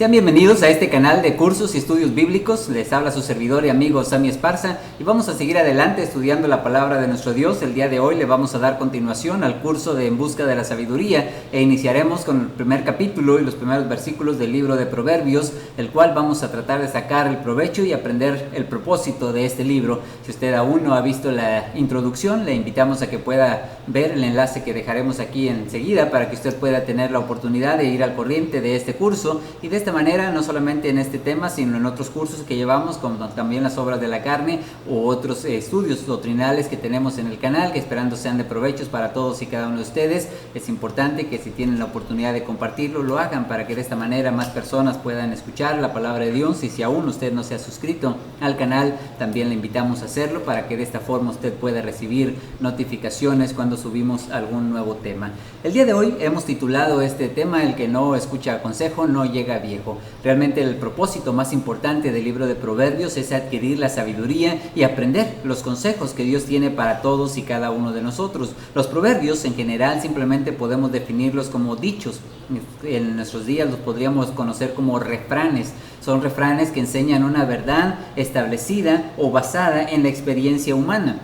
Sean bienvenidos a este canal de cursos y estudios bíblicos. Les habla su servidor y amigo Sammy Esparza y vamos a seguir adelante estudiando la palabra de nuestro Dios. El día de hoy le vamos a dar continuación al curso de En Busca de la Sabiduría e iniciaremos con el primer capítulo y los primeros versículos del libro de Proverbios, el cual vamos a tratar de sacar el provecho y aprender el propósito de este libro. Si usted aún no ha visto la introducción, le invitamos a que pueda ver el enlace que dejaremos aquí enseguida para que usted pueda tener la oportunidad de ir al corriente de este curso y de esta manera, no solamente en este tema, sino en otros cursos que llevamos, como también las obras de la carne u otros estudios doctrinales que tenemos en el canal, que esperando sean de provechos para todos y cada uno de ustedes. Es importante que si tienen la oportunidad de compartirlo, lo hagan para que de esta manera más personas puedan escuchar la palabra de Dios. Y si aún usted no se ha suscrito al canal, también le invitamos a hacerlo para que de esta forma usted pueda recibir notificaciones cuando subimos algún nuevo tema. El día de hoy hemos titulado este tema: el que no escucha consejo no llega viejo. Realmente el propósito más importante del libro de Proverbios es adquirir la sabiduría y aprender los consejos que Dios tiene para todos y cada uno de nosotros. Los proverbios en general simplemente podemos definirlos como dichos. En nuestros días los podríamos conocer como refranes. Son refranes que enseñan una verdad establecida o basada en la experiencia humana,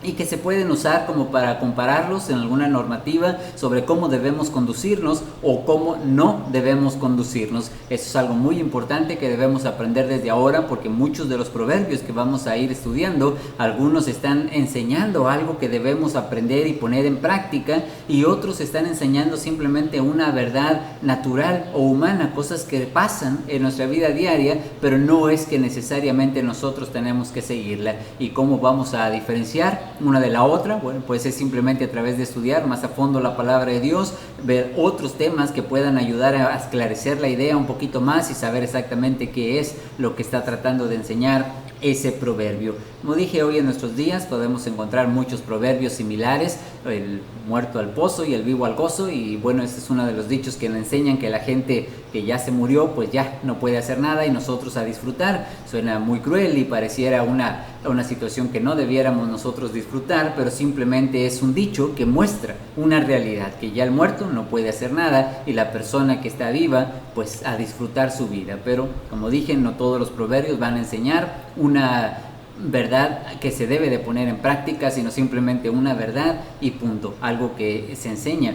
y que se pueden usar como para compararlos en alguna normativa sobre cómo debemos conducirnos o cómo no debemos conducirnos. Eso es algo muy importante que debemos aprender desde ahora, porque muchos de los proverbios que vamos a ir estudiando, algunos están enseñando algo que debemos aprender y poner en práctica, y otros están enseñando simplemente una verdad natural o humana, cosas que pasan en nuestra vida diaria, pero no es que necesariamente nosotros tenemos que seguirla. ¿Y cómo vamos a diferenciar una de la otra? Bueno, pues es simplemente a través de estudiar más a fondo la palabra de Dios, ver otros temas que puedan ayudar a esclarecer la idea un poquito más y saber exactamente qué es lo que está tratando de enseñar ese proverbio. Como dije, hoy en nuestros días podemos encontrar muchos proverbios similares: el muerto al pozo y el vivo al gozo. Y bueno, este es uno de los dichos que nos enseñan que la gente que ya se murió pues ya no puede hacer nada y nosotros a disfrutar. Suena muy cruel y pareciera una situación que no debiéramos nosotros disfrutar, pero simplemente es un dicho que muestra una realidad, que ya el muerto no puede hacer nada y la persona que está viva pues a disfrutar su vida. Pero como dije, no todos los proverbios van a enseñar una verdad que se debe de poner en práctica, sino simplemente una verdad y punto, algo que se enseña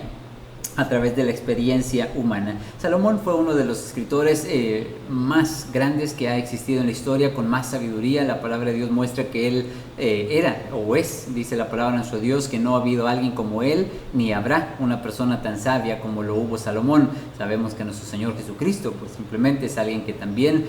a través de la experiencia humana. Salomón fue uno de los escritores más grandes que ha existido en la historia, con más sabiduría. La palabra de Dios muestra que él era o es, dice la palabra de nuestro Dios, que no ha habido alguien como él, ni habrá una persona tan sabia como lo hubo Salomón. Sabemos que nuestro Señor Jesucristo pues simplemente es alguien que también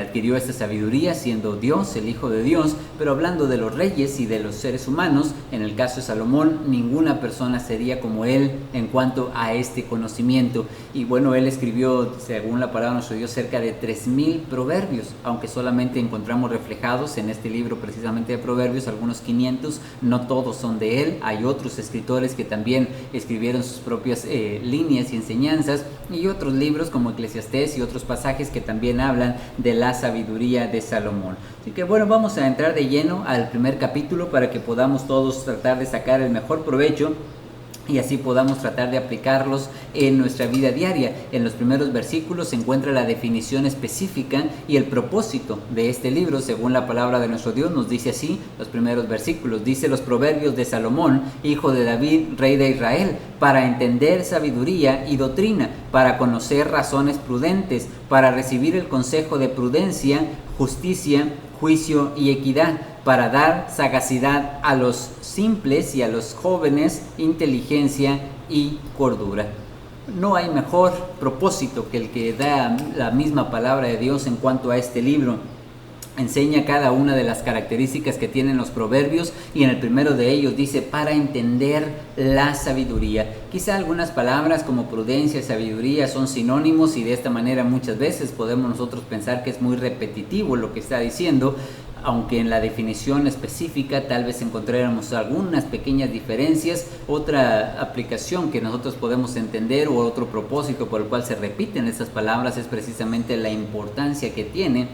adquirió esta sabiduría siendo Dios, el Hijo de Dios. Pero hablando de los reyes y de los seres humanos, en el caso de Salomón, ninguna persona sería como él en cuanto a este conocimiento. Y bueno, él escribió, según la palabra de nuestro Dios, cerca de 3,000 proverbios, aunque solamente encontramos reflejados en este libro precisamente de Proverbios algunos 500. No todos son de él, hay otros escritores que también escribieron sus propias líneas y enseñanzas, y otros libros como Eclesiastés y otros pasajes que también hablan de la sabiduría de Salomón. Así que bueno, vamos a entrar de lleno al primer capítulo para que podamos todos tratar de sacar el mejor provecho y así podamos tratar de aplicarlos en nuestra vida diaria. En los primeros versículos se encuentra la definición específica y el propósito de este libro, según la palabra de nuestro Dios. Nos dice así los primeros versículos: dice los proverbios de Salomón, hijo de David, rey de Israel, para entender sabiduría y doctrina, para conocer razones prudentes, para recibir el consejo de prudencia, justicia, juicio y equidad, para dar sagacidad a los simples y a los jóvenes inteligencia y cordura. No hay mejor propósito que el que da la misma palabra de Dios en cuanto a este libro. Enseña cada una de las características que tienen los proverbios, y en el primero de ellos dice para entender la sabiduría. Quizá algunas palabras como prudencia y sabiduría son sinónimos, y de esta manera muchas veces podemos nosotros pensar que es muy repetitivo lo que está diciendo, aunque en la definición específica tal vez encontráramos algunas pequeñas diferencias. Otra aplicación que nosotros podemos entender o otro propósito por el cual se repiten estas palabras es precisamente la importancia que tiene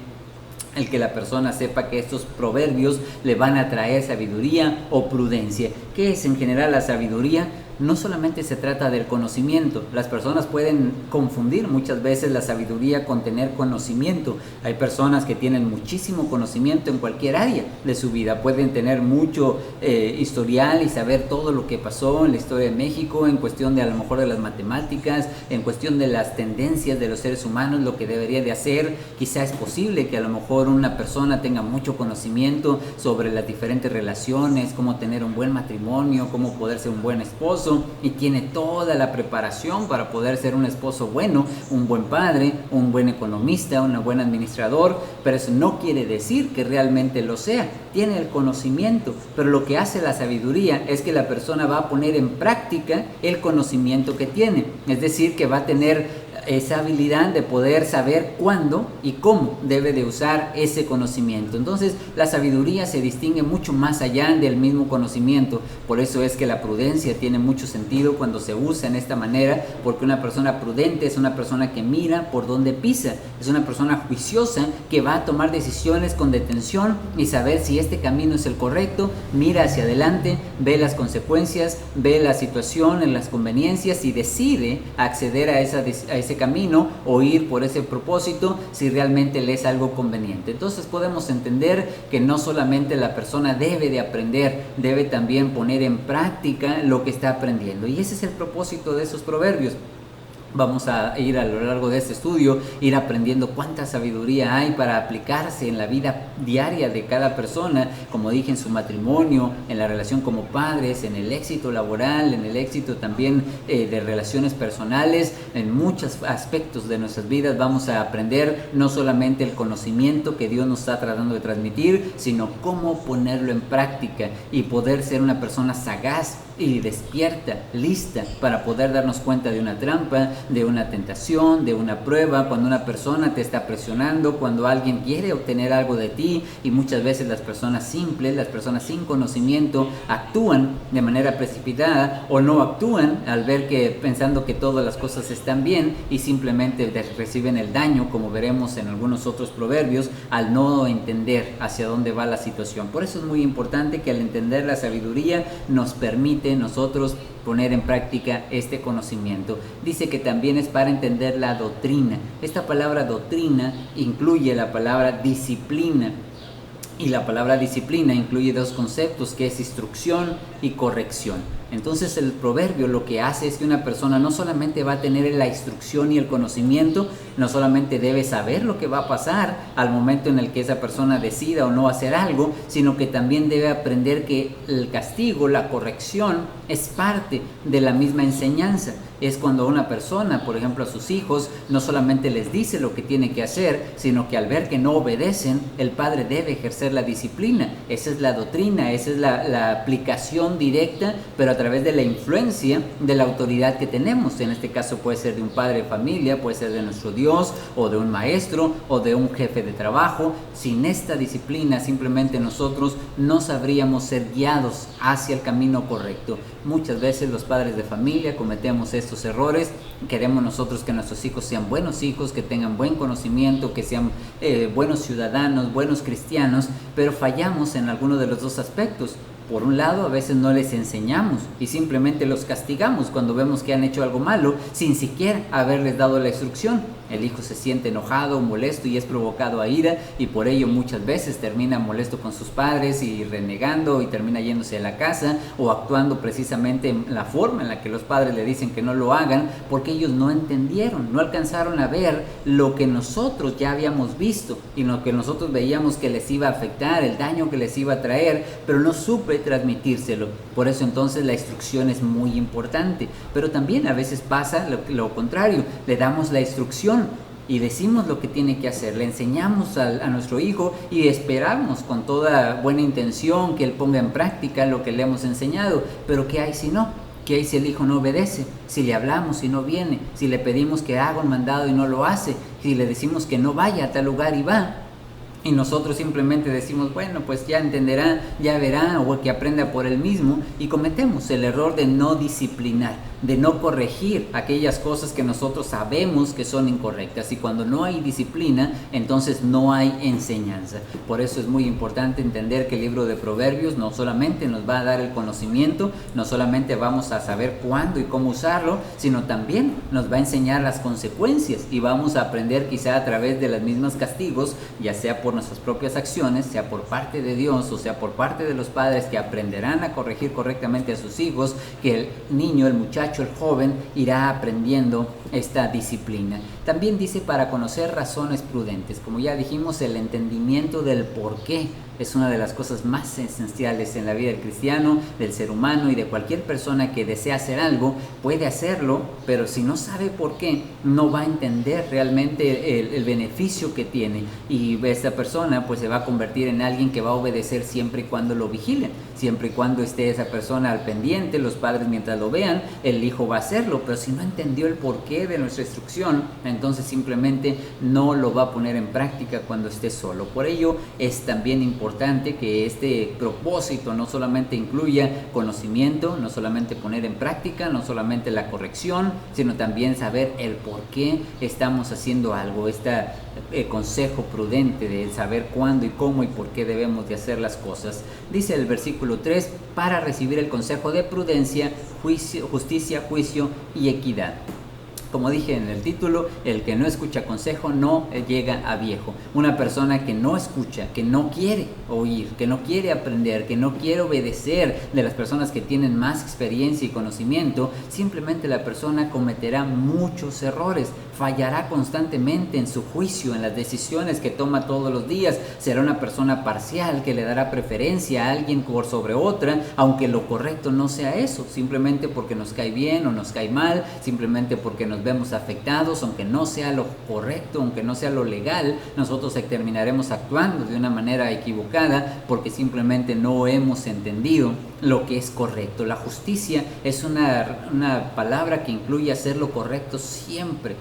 el que la persona sepa que estos proverbios le van a traer sabiduría o prudencia. ¿Qué es en general la sabiduría? no solamente se trata del conocimiento. Las personas pueden confundir muchas veces la sabiduría con tener conocimiento. Hay personas que tienen muchísimo conocimiento en cualquier área de su vida, pueden tener mucho historial y saber todo lo que pasó en la historia de México, en cuestión de a lo mejor de las matemáticas, en cuestión de las tendencias de los seres humanos, lo que debería de hacer. Quizá es posible que a lo mejor una persona tenga mucho conocimiento sobre las diferentes relaciones, cómo tener un buen matrimonio, cómo poder ser un buen esposo, y tiene toda la preparación para poder ser un esposo bueno, un buen padre, un buen economista, un buen administrador, pero eso no quiere decir que realmente lo sea. Tiene el conocimiento, pero lo que hace la sabiduría es que la persona va a poner en práctica el conocimiento que tiene, es decir, que va a tener esa habilidad de poder saber cuándo y cómo debe de usar ese conocimiento. Entonces la sabiduría se distingue mucho más allá del mismo conocimiento. Por eso es que la prudencia tiene mucho sentido cuando se usa en esta manera, porque una persona prudente es una persona que mira por dónde pisa, es una persona juiciosa que va a tomar decisiones con detención y saber si este camino es el correcto, mira hacia adelante, ve las consecuencias, ve la situación, en las conveniencias y decide acceder a ese camino o ir por ese propósito si realmente le es algo conveniente. Entonces podemos entender que no solamente la persona debe de aprender, debe también poner en práctica lo que está aprendiendo, y ese es el propósito de esos proverbios. Vamos a ir a lo largo de este estudio, ir aprendiendo cuánta sabiduría hay para aplicarse en la vida diaria de cada persona, como dije, en su matrimonio, en la relación como padres, en el éxito laboral, en el éxito también de relaciones personales, en muchos aspectos de nuestras vidas. Vamos a aprender no solamente el conocimiento que Dios nos está tratando de transmitir, sino cómo ponerlo en práctica y poder ser una persona sagaz y despierta, lista para poder darnos cuenta de una trampa, de una tentación, de una prueba, cuando una persona te está presionando, cuando alguien quiere obtener algo de ti. Y muchas veces las personas simples, las personas sin conocimiento, actúan de manera precipitada o no actúan al ver que pensando que todas las cosas están bien y simplemente reciben el daño, como veremos en algunos otros proverbios, al no entender hacia dónde va la situación. Por eso es muy importante que al entender la sabiduría nos permite nosotros poner en práctica este conocimiento. Dice que también es para entender la doctrina. Esta palabra doctrina incluye la palabra disciplina, y la palabra disciplina incluye dos conceptos, que es instrucción y corrección. Entonces el proverbio lo que hace es que una persona no solamente va a tener la instrucción y el conocimiento, no solamente debe saber lo que va a pasar al momento en el que esa persona decida o no hacer algo, sino que también debe aprender que el castigo, la corrección, es parte de la misma enseñanza. Es cuando una persona, por ejemplo a sus hijos, no solamente les dice lo que tiene que hacer, sino que al ver que no obedecen, el padre debe ejercer la disciplina. Esa es la doctrina, esa es la aplicación directa, pero a través de la influencia de la autoridad que tenemos. En este caso puede ser de un padre de familia, puede ser de nuestro Dios, o de un maestro, o de un jefe de trabajo. Sin esta disciplina simplemente nosotros no sabríamos ser guiados hacia el camino correcto. Muchas veces los padres de familia cometemos estos errores. Queremos nosotros que nuestros hijos sean buenos hijos, que tengan buen conocimiento, que sean buenos ciudadanos, buenos cristianos, pero fallamos en alguno de los dos aspectos. Por un lado, a veces no les enseñamos y simplemente los castigamos cuando vemos que han hecho algo malo sin siquiera haberles dado la instrucción. El hijo se siente enojado, molesto y es provocado a ira, y por ello muchas veces termina molesto con sus padres y renegando y termina yéndose de la casa o actuando precisamente en la forma en la que los padres le dicen que no lo hagan, porque ellos no entendieron, no alcanzaron a ver lo que nosotros ya habíamos visto y lo que nosotros veíamos que les iba a afectar, el daño que les iba a traer, pero no supe transmitírselo. Por eso entonces la instrucción es muy importante, pero también a veces pasa lo contrario, le damos la instrucción y decimos lo que tiene que hacer, le enseñamos a nuestro hijo y esperamos con toda buena intención que él ponga en práctica lo que le hemos enseñado, pero ¿qué hay si no? ¿Qué hay si el hijo no obedece? Si le hablamos y no viene, si le pedimos que haga un mandado y no lo hace, si le decimos que no vaya a tal lugar y va, y nosotros simplemente decimos, bueno, pues ya entenderá, ya verá, o que aprenda por él mismo, y cometemos el error de no disciplinar, de no corregir aquellas cosas que nosotros sabemos que son incorrectas. Y cuando no hay disciplina, entonces no hay enseñanza. Por eso es muy importante entender que el libro de Proverbios no solamente nos va a dar el conocimiento, no solamente vamos a saber cuándo y cómo usarlo, sino también nos va a enseñar las consecuencias, y vamos a aprender quizá a través de los mismos castigos, ya sea por nuestras propias acciones, sea por parte de Dios o sea por parte de los padres, que aprenderán a corregir correctamente a sus hijos, que el niño, el muchacho, el joven irá aprendiendo esta disciplina. También dice para conocer razones prudentes. Como ya dijimos, el entendimiento del por qué es una de las cosas más esenciales en la vida del cristiano, del ser humano y de cualquier persona que desea hacer algo. Puede hacerlo, pero si no sabe por qué, no va a entender realmente el beneficio que tiene, y esta persona pues se va a convertir en alguien que va a obedecer siempre y cuando lo vigilen, siempre y cuando esté esa persona al pendiente. Los padres, mientras lo vean, el hijo va a hacerlo, pero si no entendió el porqué de nuestra instrucción, entonces simplemente no lo va a poner en práctica cuando esté solo. Por ello es también importante que este propósito no solamente incluya conocimiento, no solamente poner en práctica, no solamente la corrección, sino también saber el por qué estamos haciendo algo. Este consejo prudente de saber cuándo y cómo y por qué debemos de hacer las cosas. Dice el versículo 3, para recibir el consejo de prudencia, justicia, juicio y equidad. Como dije en el título, el que no escucha consejo no llega a viejo. Una persona que no escucha, que no quiere oír, que no quiere aprender, que no quiere obedecer de las personas que tienen más experiencia y conocimiento, simplemente la persona cometerá muchos errores, fallará constantemente en su juicio, en las decisiones que toma todos los días. Será una persona parcial que le dará preferencia a alguien por sobre otra, aunque lo correcto no sea eso, simplemente porque nos cae bien o nos cae mal, simplemente porque nos vemos afectados, aunque no sea lo correcto, aunque no sea lo legal, nosotros terminaremos actuando de una manera equivocada porque simplemente no hemos entendido lo que es correcto. La justicia es una palabra que incluye hacer lo correcto siempre.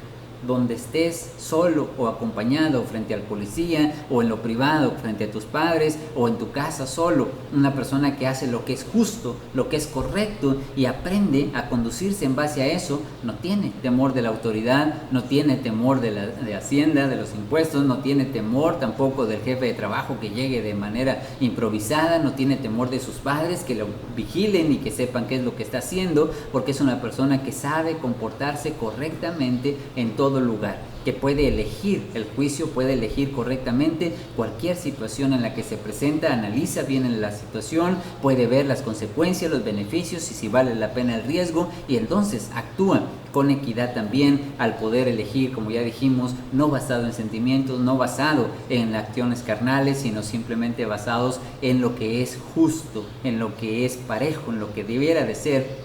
Donde estés solo o acompañado frente al policía, o en lo privado frente a tus padres, o en tu casa solo, una persona que hace lo que es justo, lo que es correcto y aprende a conducirse en base a eso, no tiene temor de la autoridad, no tiene temor de Hacienda, de los impuestos, no tiene temor tampoco del jefe de trabajo que llegue de manera improvisada, no tiene temor de sus padres que lo vigilen y que sepan qué es lo que está haciendo, porque es una persona que sabe comportarse correctamente en todo lugar, que puede elegir el juicio, puede elegir correctamente cualquier situación en la que se presenta, analiza bien la situación, puede ver las consecuencias, los beneficios y si vale la pena el riesgo, y entonces actúa con equidad también al poder elegir, como ya dijimos, no basado en sentimientos, no basado en acciones carnales, sino simplemente basados en lo que es justo, en lo que es parejo, en lo que debiera de ser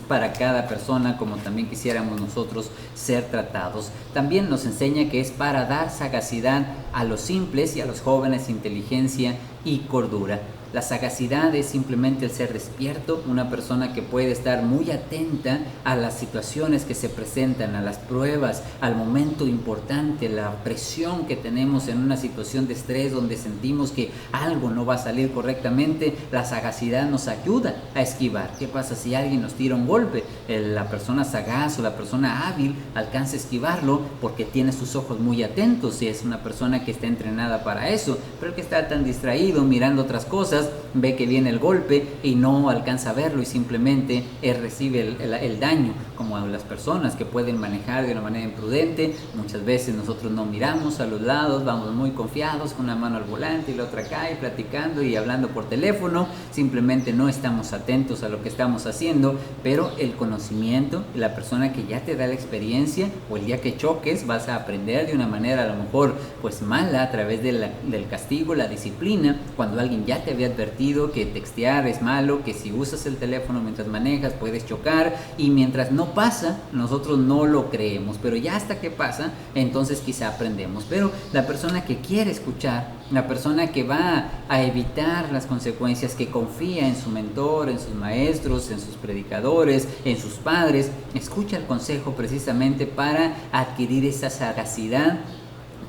para cada persona, como también quisiéramos nosotros ser tratados. También nos enseña que es para dar sagacidad a los simples y a los jóvenes, inteligencia y cordura. La sagacidad es simplemente el ser despierto, una persona que puede estar muy atenta a las situaciones que se presentan, a las pruebas, al momento importante, la presión que tenemos en una situación de estrés donde sentimos que algo no va a salir correctamente. La sagacidad nos ayuda a esquivar. ¿Qué pasa si alguien nos tira un golpe? La persona sagaz o la persona hábil alcanza a esquivarlo porque tiene sus ojos muy atentos y es una persona que está entrenada para eso, pero el que está tan distraído mirando otras cosas, ve que viene el golpe y no alcanza a verlo y simplemente recibe el daño, como a las personas que pueden manejar de una manera imprudente. Muchas veces nosotros no miramos a los lados, vamos muy confiados con una mano al volante y la otra acá y platicando y hablando por teléfono, simplemente no estamos atentos a lo que estamos haciendo. Pero el conocimiento, la persona que ya te da la experiencia, o el día que choques vas a aprender de una manera a lo mejor pues mala, a través del castigo, la disciplina, cuando alguien ya te había advertido que textear es malo, que si usas el teléfono mientras manejas puedes chocar, y mientras no pasa nosotros no lo creemos, pero ya hasta que pasa entonces quizá aprendemos. Pero la persona que quiere escuchar, la persona que va a evitar las consecuencias, que confía en su mentor, en sus maestros, en sus predicadores, en sus padres, escucha el consejo precisamente para adquirir esa sagacidad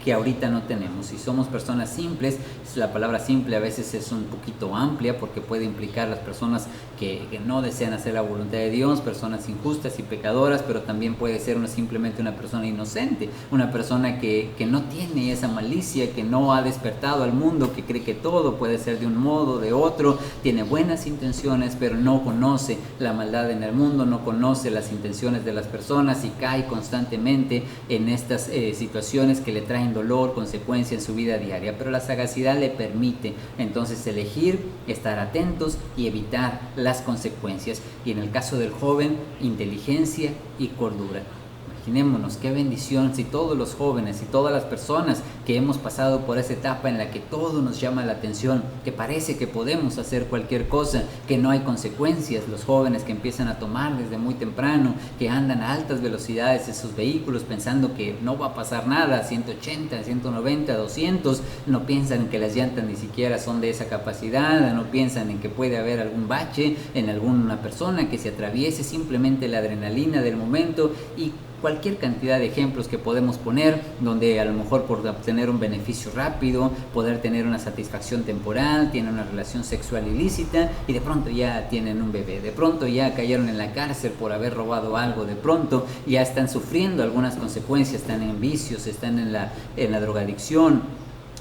que ahorita no tenemos. Si somos personas simples, la palabra simple a veces es un poquito amplia porque puede implicar las personas que no desean hacer la voluntad de Dios, personas injustas y pecadoras, pero también puede ser simplemente una persona inocente, una persona que no tiene esa malicia, que no ha despertado al mundo, que cree que todo puede ser de un modo, de otro, tiene buenas intenciones, pero no conoce la maldad en el mundo, no conoce las intenciones de las personas y cae constantemente en estas situaciones que le traen dolor, consecuencia en su vida diaria. Pero la sagacidad le permite entonces elegir, estar atentos y evitar las consecuencias. Y en el caso del joven, inteligencia y cordura. Imaginémonos qué bendición si todos los jóvenes y todas las personas que hemos pasado por esa etapa en la que todo nos llama la atención, que parece que podemos hacer cualquier cosa, que no hay consecuencias, los jóvenes que empiezan a tomar desde muy temprano, que andan a altas velocidades en sus vehículos pensando que no va a pasar nada, 180, 190, 200, no piensan que las llantas ni siquiera son de esa capacidad, no piensan en que puede haber algún bache en alguna persona que se atraviese, simplemente la adrenalina del momento y cualquier cantidad de ejemplos que podemos poner, donde a lo mejor por obtener un beneficio rápido, poder tener una satisfacción temporal, tienen una relación sexual ilícita y de pronto ya tienen un bebé, de pronto ya cayeron en la cárcel por haber robado algo, de pronto ya están sufriendo algunas consecuencias, están en vicios, están en la drogadicción,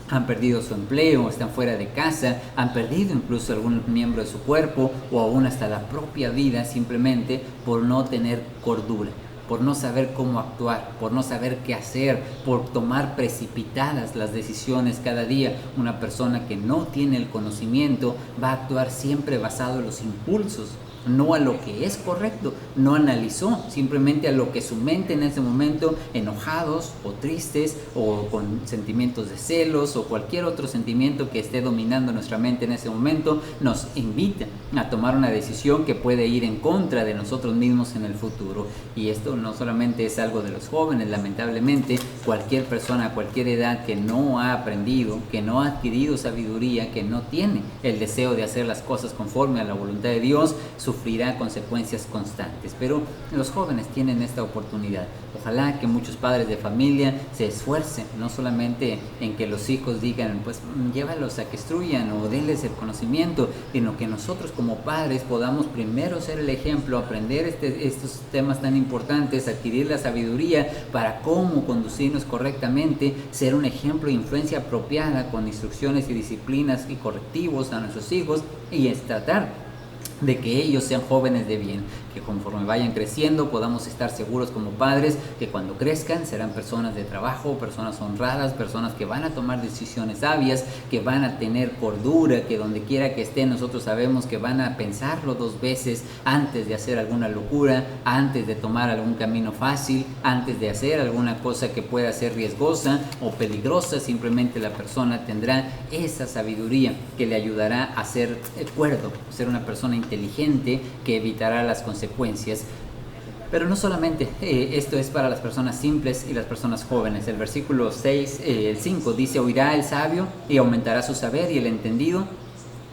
han perdido su empleo, están fuera de casa, han perdido incluso algún miembro de su cuerpo o aún hasta la propia vida simplemente por no tener cordura, por no saber cómo actuar, por no saber qué hacer, por tomar precipitadas las decisiones cada día. Una persona que no tiene el conocimiento va a actuar siempre basado en los impulsos, no a lo que es correcto, no analizó, simplemente a lo que su mente en ese momento, enojados o tristes o con sentimientos de celos o cualquier otro sentimiento que esté dominando nuestra mente en ese momento, nos invita a tomar una decisión que puede ir en contra de nosotros mismos en el futuro. Y esto no solamente es algo de los jóvenes, lamentablemente cualquier persona a cualquier edad que no ha aprendido, que no ha adquirido sabiduría, que no tiene el deseo de hacer las cosas conforme a la voluntad de Dios, sufrirá consecuencias constantes. Pero los jóvenes tienen esta oportunidad. Ojalá que muchos padres de familia se esfuercen, no solamente en que los hijos digan, pues llévalos a que instruyan o denles el conocimiento, sino que nosotros como padres podamos primero ser el ejemplo, aprender estos temas tan importantes, adquirir la sabiduría para cómo conducirnos correctamente, ser un ejemplo e influencia apropiada con instrucciones y disciplinas y correctivos a nuestros hijos y tratar de que ellos sean jóvenes de bien, que conforme vayan creciendo podamos estar seguros como padres que cuando crezcan serán personas de trabajo, personas honradas, personas que van a tomar decisiones sabias, que van a tener cordura, que donde quiera que estén nosotros sabemos que van a pensarlo dos veces antes de hacer alguna locura, antes de tomar algún camino fácil, antes de hacer alguna cosa que pueda ser riesgosa o peligrosa. Simplemente la persona tendrá esa sabiduría que le ayudará a ser cuerdo, ser una persona inteligente que evitará las consecuencias. Pero no solamente esto es para las personas simples y las personas jóvenes. El versículo 5 dice: oirá el sabio y aumentará su saber, y el entendido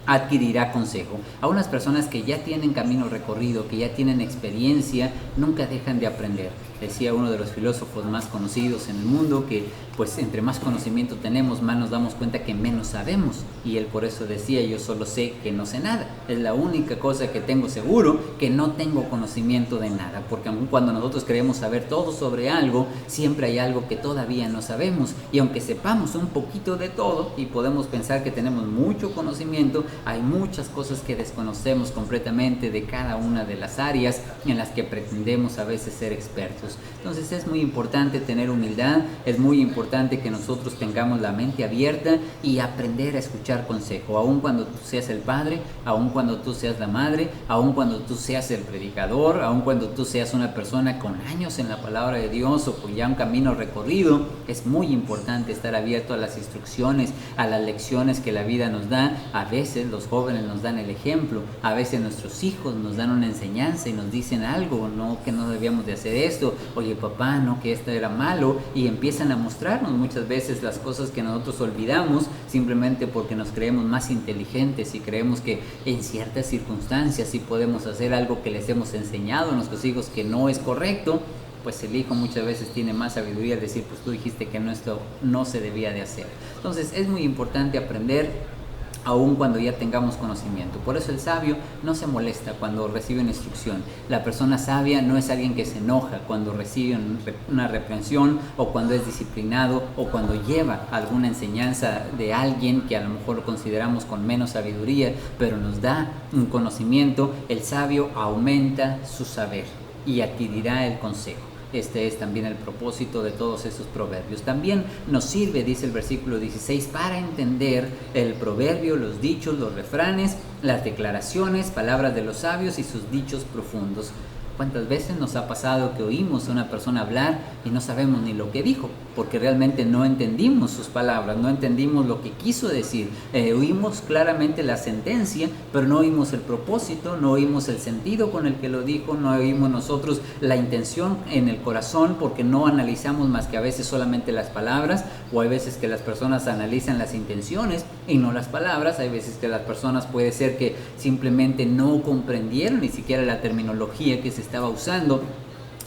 adquirirá consejo. A unas personas que ya tienen camino recorrido, que ya tienen experiencia, nunca dejan de aprender. Decía uno de los filósofos más conocidos en el mundo que pues entre más conocimiento tenemos, más nos damos cuenta que menos sabemos, y él por eso decía: yo solo sé que no sé nada. Es la única cosa que tengo seguro, que no tengo conocimiento de nada, porque aun cuando nosotros creemos saber todo sobre algo, siempre hay algo que todavía no sabemos, y aunque sepamos un poquito de todo y podemos pensar que tenemos mucho conocimiento, hay muchas cosas que desconocemos completamente de cada una de las áreas en las que pretendemos a veces ser expertos. Entonces es muy importante tener humildad, es muy importante que nosotros tengamos la mente abierta y aprender a escuchar consejo, aun cuando tú seas el padre, aun cuando tú seas la madre, aun cuando tú seas el predicador, aun cuando tú seas una persona con años en la palabra de Dios o con ya un camino recorrido. Es muy importante estar abierto a las instrucciones, a las lecciones que la vida nos da. A veces los jóvenes nos dan el ejemplo, a veces nuestros hijos nos dan una enseñanza y nos dicen algo, no, que no debíamos de hacer esto, oye papá, no, que esto era malo, y empiezan a mostrarnos muchas veces las cosas que nosotros olvidamos simplemente porque nos creemos más inteligentes y creemos que en ciertas circunstancias sí podemos hacer algo que les hemos enseñado a nuestros hijos que no es correcto. pues el hijo muchas veces tiene más sabiduría al decir, pues tú dijiste que no, esto no se debía de hacer. Entonces es muy importante aprender aun cuando ya tengamos conocimiento. Por eso el sabio no se molesta cuando recibe una instrucción. La persona sabia no es alguien que se enoja cuando recibe una reprensión, o cuando es disciplinado, o cuando lleva alguna enseñanza de alguien que a lo mejor lo consideramos con menos sabiduría, pero nos da un conocimiento. El sabio aumenta su saber y adquirirá el consejo. Este es también el propósito de todos esos proverbios. También nos sirve, dice el versículo 16, para entender el proverbio, los dichos, los refranes, las declaraciones, palabras de los sabios y sus dichos profundos. ¿Cuántas veces nos ha pasado que oímos a una persona hablar y no sabemos ni lo que dijo? Porque realmente no entendimos sus palabras, no entendimos lo que quiso decir. Oímos claramente la sentencia, pero no oímos el propósito, no oímos el sentido con el que lo dijo, no oímos nosotros la intención en el corazón, porque no analizamos más que a veces solamente las palabras, o hay veces que las personas analizan las intenciones y no las palabras. Hay veces que las personas puede ser que simplemente no comprendieron ni siquiera la terminología que se estaba usando.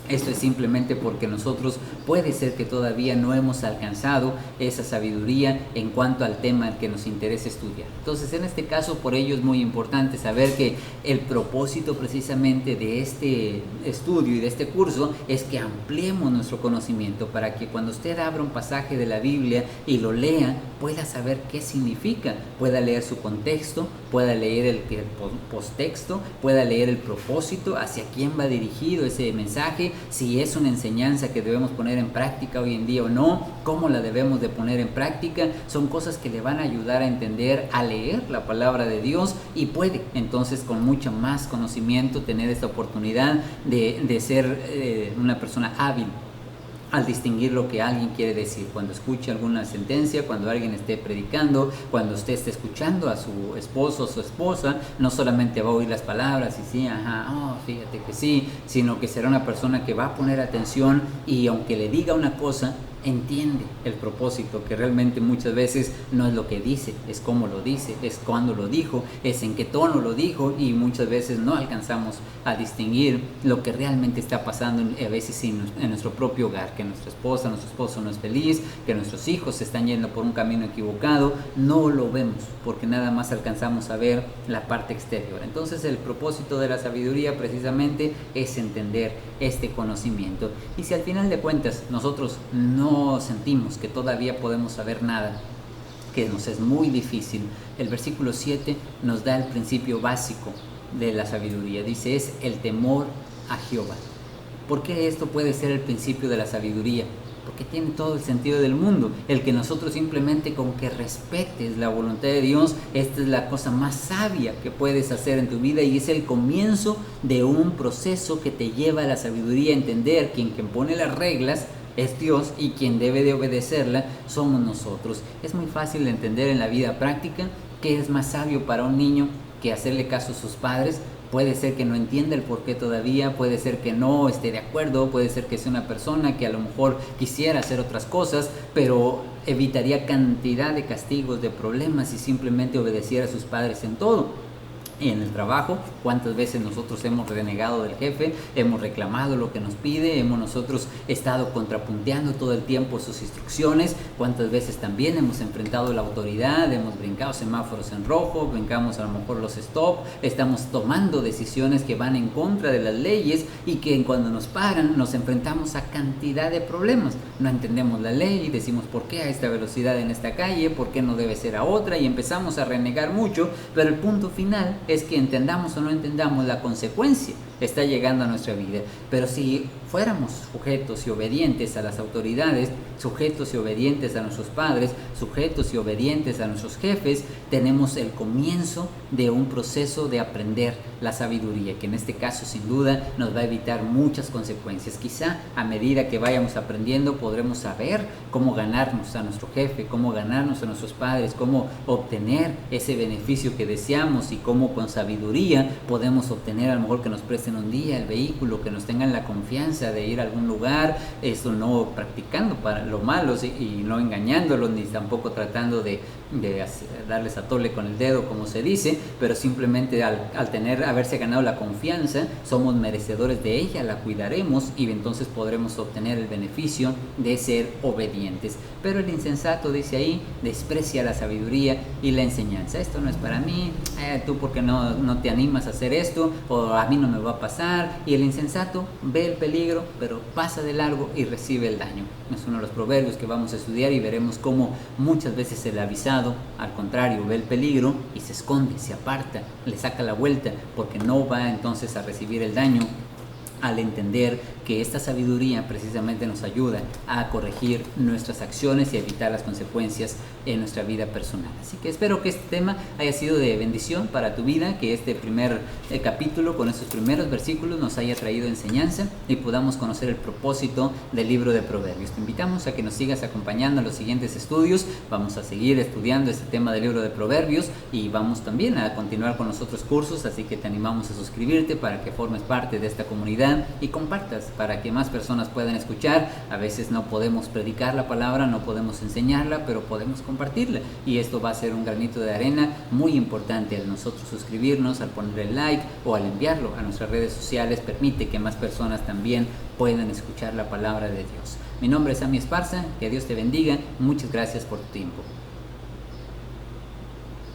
Esto es simplemente porque nosotros puede ser que todavía no hemos alcanzado esa sabiduría en cuanto al tema que nos interesa estudiar. Entonces, en este caso, por ello es muy importante saber que el propósito precisamente de este estudio y de este curso es que ampliemos nuestro conocimiento, para que cuando usted abra un pasaje de la Biblia y lo lea, pueda saber qué significa, pueda leer su contexto, pueda leer el posttexto, pueda leer el propósito, hacia quién va dirigido ese mensaje, si es una enseñanza que debemos poner en práctica hoy en día o no, cómo la debemos de poner en práctica. Son cosas que le van a ayudar a entender, a leer la palabra de Dios, y puede entonces con mucho más conocimiento tener esta oportunidad de ser una persona hábil al distinguir lo que alguien quiere decir. Cuando escuche alguna sentencia, cuando alguien esté predicando, cuando usted esté escuchando a su esposo o su esposa, no solamente va a oír las palabras y sí, ajá, oh, fíjate que sí, sino que será una persona que va a poner atención, y aunque le diga una cosa, entiende el propósito, que realmente muchas veces no es lo que dice, es cómo lo dice, es cuándo lo dijo, es en qué tono lo dijo, y muchas veces no alcanzamos a distinguir lo que realmente está pasando a veces en nuestro propio hogar, que nuestra esposa, nuestro esposo no es feliz, que nuestros hijos se están yendo por un camino equivocado. No lo vemos porque nada más alcanzamos a ver la parte exterior. Entonces el propósito de la sabiduría precisamente es entender este conocimiento. Y si al final de cuentas nosotros no sentimos que todavía podemos saber nada, que nos es muy difícil, el versículo 7 nos da el principio básico de la sabiduría. Dice, es el temor a Jehová. ¿Por qué esto puede ser el principio de la sabiduría? Porque tiene todo el sentido del mundo. El que nosotros simplemente con que respetes la voluntad de Dios, esta es la cosa más sabia que puedes hacer en tu vida, y es el comienzo de un proceso que te lleva a la sabiduría, a entender quien pone las reglas es Dios, y quien debe de obedecerla somos nosotros. Es muy fácil de entender en la vida práctica que es más sabio para un niño que hacerle caso a sus padres. Puede ser que no entienda el porqué todavía, puede ser que no esté de acuerdo, puede ser que sea una persona que a lo mejor quisiera hacer otras cosas, pero evitaría cantidad de castigos, de problemas, si simplemente obedeciera a sus padres en todo. Y en el trabajo, cuántas veces nosotros hemos renegado del jefe, hemos reclamado lo que nos pide, hemos nosotros estado contrapunteando todo el tiempo sus instrucciones, cuántas veces también hemos enfrentado la autoridad, hemos brincado semáforos en rojo, brincamos a lo mejor los stop, estamos tomando decisiones que van en contra de las leyes, y que cuando nos paran nos enfrentamos a cantidad de problemas. No entendemos la ley y decimos, ¿por qué a esta velocidad en esta calle? ¿Por qué no debe ser a otra? Y empezamos a renegar mucho, pero el punto final es que entendamos o no entendamos, la consecuencia está llegando a nuestra vida. Pero si fuéramos sujetos y obedientes a las autoridades, sujetos y obedientes a nuestros padres, sujetos y obedientes a nuestros jefes, tenemos el comienzo de un proceso de aprender la sabiduría, que en este caso sin duda nos va a evitar muchas consecuencias. Quizá a medida que vayamos aprendiendo podremos saber cómo ganarnos a nuestro jefe, cómo ganarnos a nuestros padres, cómo obtener ese beneficio que deseamos, y cómo con sabiduría podemos obtener a lo mejor que nos presten presten un día el vehículo, que nos tengan la confianza de ir a algún lugar, esto no practicando para lo malo y no engañándolos, ni tampoco tratando de darles a tole con el dedo, como se dice, pero simplemente al haberse ganado la confianza, somos merecedores de ella, la cuidaremos y entonces podremos obtener el beneficio de ser obedientes. Pero el insensato, dice ahí, desprecia la sabiduría y la enseñanza. Esto no es para mí, tú porque no te animas a hacer esto, o a mí no me va a pasar. Y el insensato ve el peligro, pero pasa de largo y recibe el daño. Es uno de los proverbios que vamos a estudiar y veremos cómo muchas veces el avisado, al contrario, ve el peligro y se esconde, se aparta, le saca la vuelta, porque no va entonces a recibir el daño, al entender que esta sabiduría precisamente nos ayuda a corregir nuestras acciones y a evitar las consecuencias en nuestra vida personal. Así que espero que este tema haya sido de bendición para tu vida, que este primer capítulo con estos primeros versículos nos haya traído enseñanza y podamos conocer el propósito del libro de Proverbios. Te invitamos a que nos sigas acompañando en los siguientes estudios. Vamos a seguir estudiando este tema del libro de Proverbios y vamos también a continuar con los otros cursos, así que te animamos a suscribirte para que formes parte de esta comunidad y compartas para que más personas puedan escuchar. A veces no podemos predicar la palabra, no podemos enseñarla, pero podemos compartirla, y esto va a ser un granito de arena muy importante. Al nosotros suscribirnos, al poner el like o al enviarlo a nuestras redes sociales, permite que más personas también puedan escuchar la palabra de Dios. Mi nombre es Sammy Esparza, que Dios te bendiga, muchas gracias por tu tiempo.